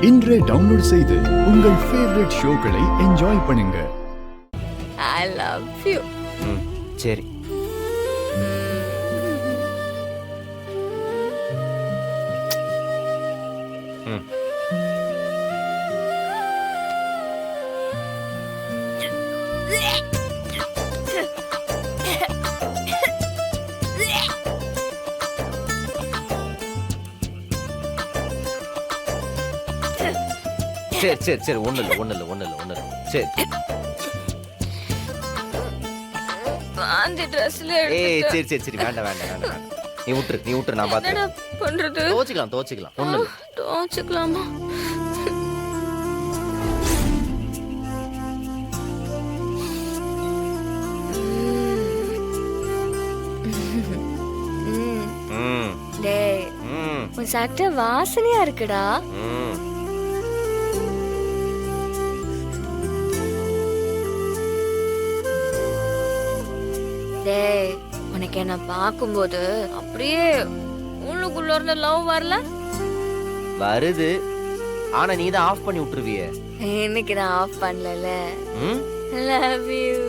இன்றே டவுன்லோட் செய்து உங்கள் ஃபேவரட் ஷோக்களை என்ஜாய் பண்ணுங்க. I love you. சரி. சரி சரி சரி ஒண்ணு இல்ல சரி. பாந்தி ட்ரெஸ்ல ஏய் சரி சரி சரி வேண்டாம் நீ விட்டுரு நான் என்னடா பாத்துக்கிறேன். பண்றது? துவச்சிக்கலாம் ஒண்ணு இல்ல. துவச்சிக்கலாமா? டேய் உன் சட்டை வாசனையா இருக்குடா. டேய் உனக்கு என்ன பார்க்கும்போது அப்படியே உள்ளுக்குள்ள இருந்த லவ் வரல? வருது, ஆனா நீ தான் ஆஃப் பண்ணி விட்டுருவியே. இன்னைக்கு நான் ஆஃப் பண்ணல. Love you.